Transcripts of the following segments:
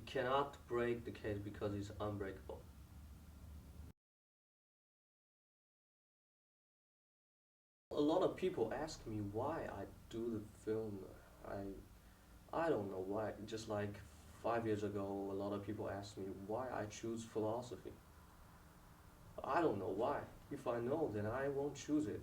cannot break the case because it's unbreakable. A lot of people ask me why I do the film. I don't know why. Just like 5 years ago, a lot of people asked me why I choose philosophy. I don't know why. If I know, then I won't choose it.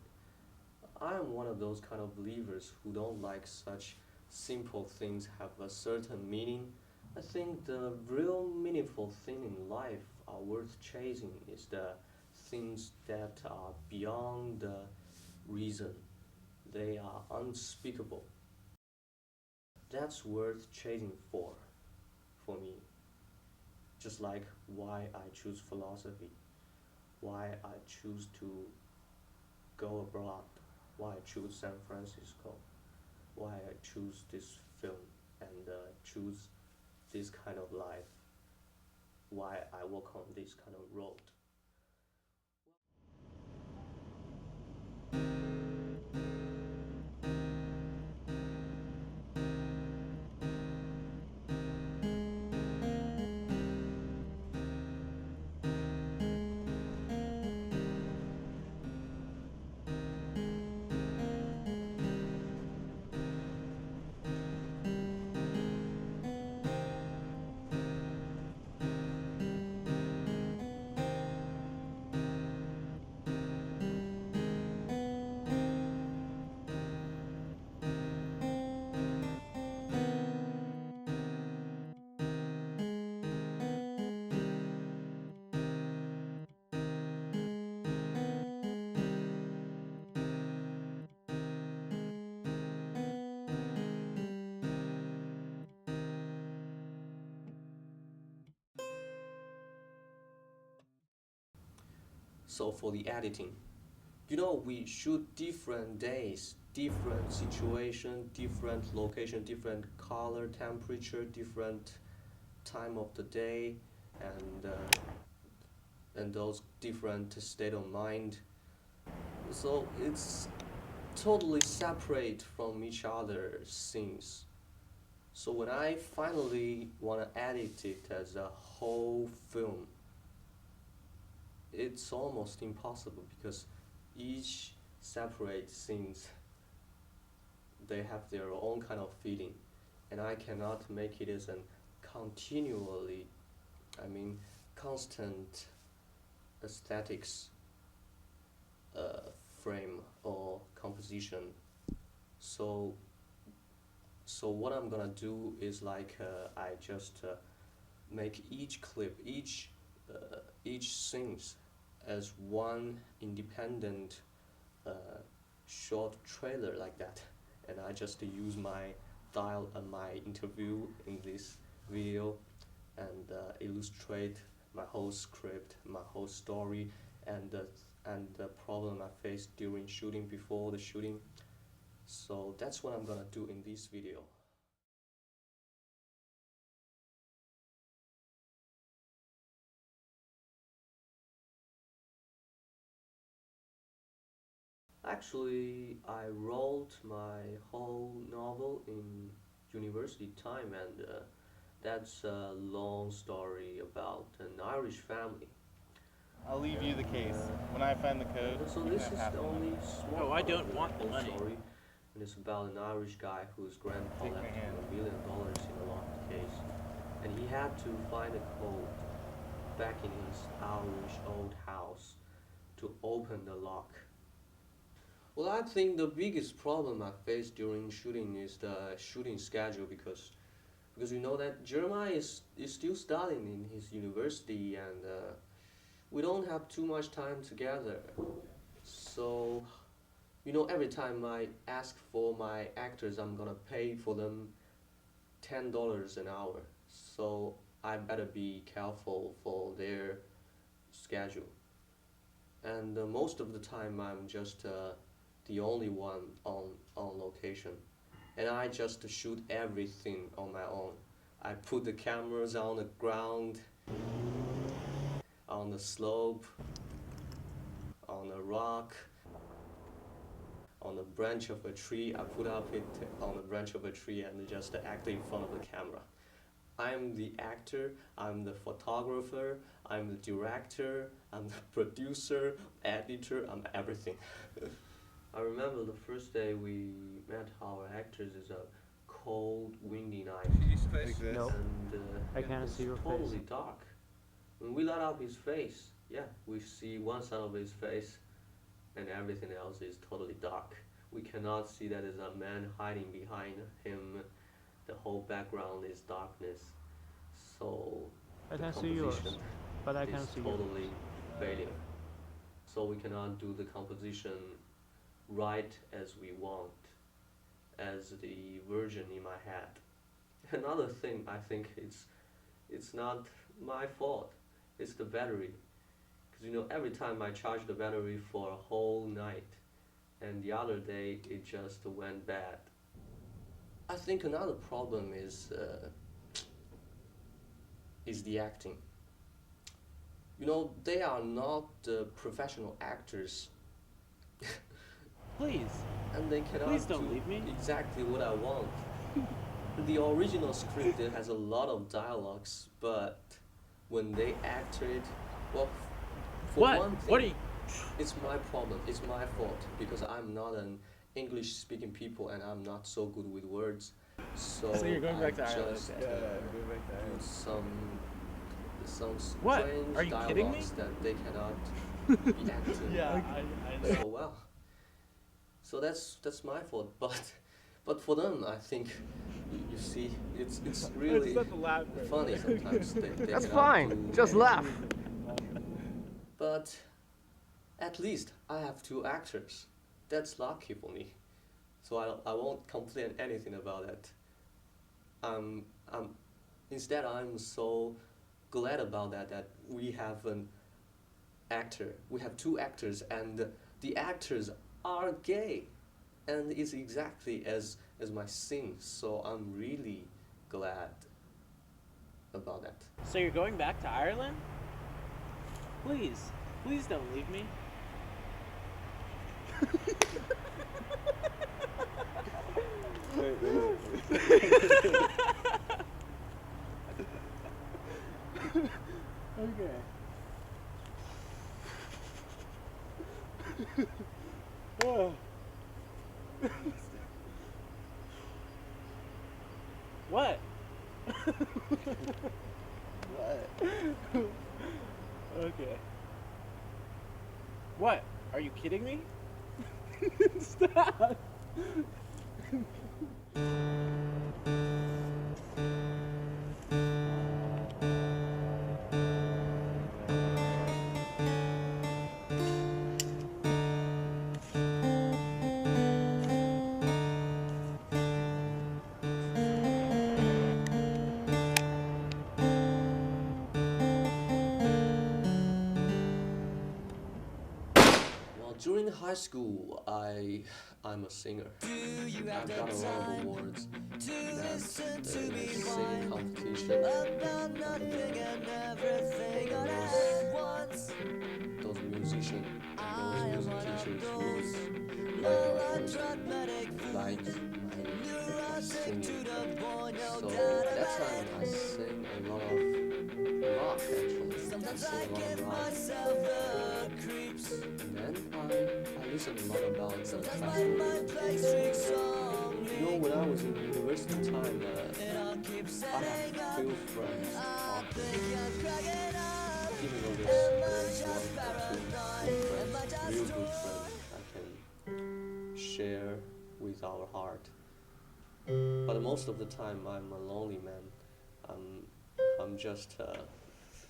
I'm one of those kind of believers who don't like such simple things have a certain meaning. I think the real meaningful thing in life are worth chasing is the things that are beyond the reason. They are unspeakable. That's worth chasing for me. Just like why I choose philosophy, why I choose to go abroad, why I choose San Francisco, why I choose this film and choose this kind of life, why I walk on this kind of road. So for the editing, we shoot different days, different situation, different location, different color, temperature, different time of the day, and those different state of mind. So it's totally separate from each other scenes. So when I finally want to edit it as a whole film, it's almost impossible because each separate scenes they have their own kind of feeling, and I cannot make it as an continually, I mean, constant aesthetics frame or composition. So so what I'm gonna do is like I just make each clip, each scenes as one independent uh, short trailer like that, and I just use my dial and my interview in this video and illustrate my whole script, my whole story, and the problem I faced during shooting, before the shooting. So that's what I'm gonna do in this video. Actually, I wrote my whole novel in university time, and that's a long story about an Irish family. I'll leave you the case. When I find the code, So you can this have is half the the money. only small No, I part of don't the want the whole money. story, and it's about an Irish guy whose grandpa Take my left him hand. $1 million in a locked case, and he had to find a code back in his Irish old house to open the lock. Well, I think the biggest problem I faced during shooting is the shooting schedule, because you know that Jeremiah is still studying in his university, and we don't have too much time together. So every time I ask for my actors, I'm gonna pay for them $10 an hour. So I better be careful for their schedule. And most of the time, I'm just the only one on location, and I just shoot everything on my own. I put the cameras on the ground, on the slope, on a rock, on the branch of a tree. I put up it on the branch of a tree and just act in front of the camera. I'm the actor, I'm the photographer, I'm the director, I'm the producer, editor, I'm everything. I remember the first day we met our actors is a cold, windy night, Like this. Nope. and I can't it's see your totally face. dark. When we light up his face, yeah, we see one side of his face, and everything else is totally dark. We cannot see that there's a man hiding behind him. The whole background is darkness. So I the can see yours, composition but I is can't see yours. totally failure. So we cannot do the composition right as we want, as the version in my head. Another thing, I think it's not my fault. It's the battery, because every time I charge the battery for a whole night, and the other day it just went bad. I think another problem is the acting. They are not professional actors, Please. and they cannot Please don't do leave me. exactly what I want. The original script it has a lot of dialogues, but when they act it, well, for What? one thing, What are you? it's my problem. It's my fault because I'm not an English-speaking people and I'm not so good with words. So you're going back to I Ireland, just okay. Go back to do Ireland. some What? strange Are you kidding me? dialogues that they cannot be acting I know. so well. So that's my fault, but for them, I think you see, it's really It's not the laugh. funny sometimes. They That's cannot fine. do Just anything. laugh. But at least I have two actors. That's lucky for me. So I won't complain anything about that. Instead I'm so glad about that we have an actor. We have two actors and the actors are gay. And it's exactly as my scene. So I'm really glad about that. So you're going back to Ireland? Please. Please don't leave me. Okay. Oh. What? What? Okay. What? Are you kidding me? Stop. Well, during high school, I'm a singer. I've got a lot of awards. That's the singing competition. Those musicians, those music teachers really like my voice, like my singing. So at that time, I sang a lot of rock actually. I sang a lot of rock. And then I listened a lot about the classical music. When I was in university time, I have few friends even though there's one or two good friends, real good friends I can share with our heart. But most of the time, I'm a lonely man. I'm just.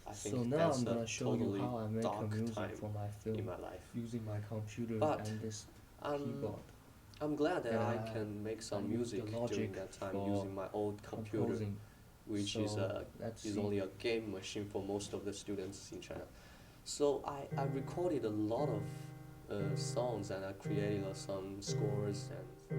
I think So now that's I'm a gonna show totally you how I make a dark music time for my in film my life. using my computer But and this I'm keyboard. I'm glad that I And can make some I use the music during logic that time for using my old computer, composing. which So let's is see. only a game machine for most of the students in China. So I recorded a lot of songs and I created some scores and.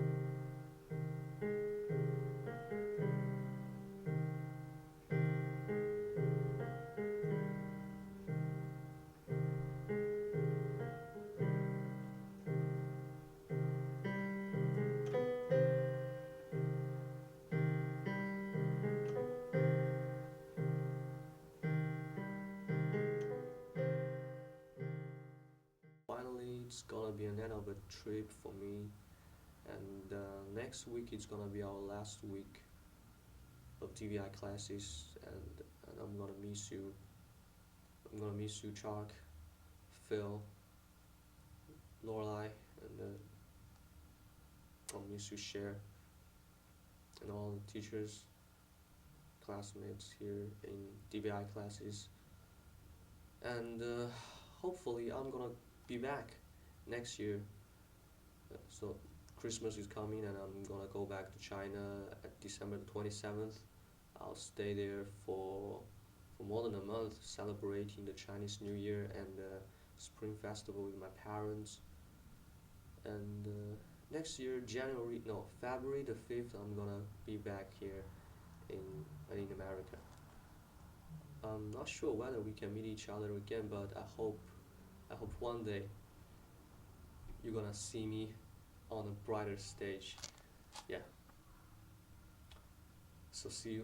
be an end of a trip for me, and next week is gonna be our last week of TVI classes, and I'm gonna miss you. I'm gonna miss you, Chuck, Phil, Lorelai, and I'll miss you, Cher, and all the teachers, classmates here in TVI classes. And hopefully, I'm gonna be back next year. So Christmas is coming, and I'm gonna go back to China at December 27th. I'll stay there for more than a month, celebrating the Chinese New Year and Spring Festival with my parents. And next year, February the 5th, I'm gonna be back here in America. I'm not sure whether we can meet each other again, but I hope one day you're gonna see me on a brighter stage. Yeah. So see you.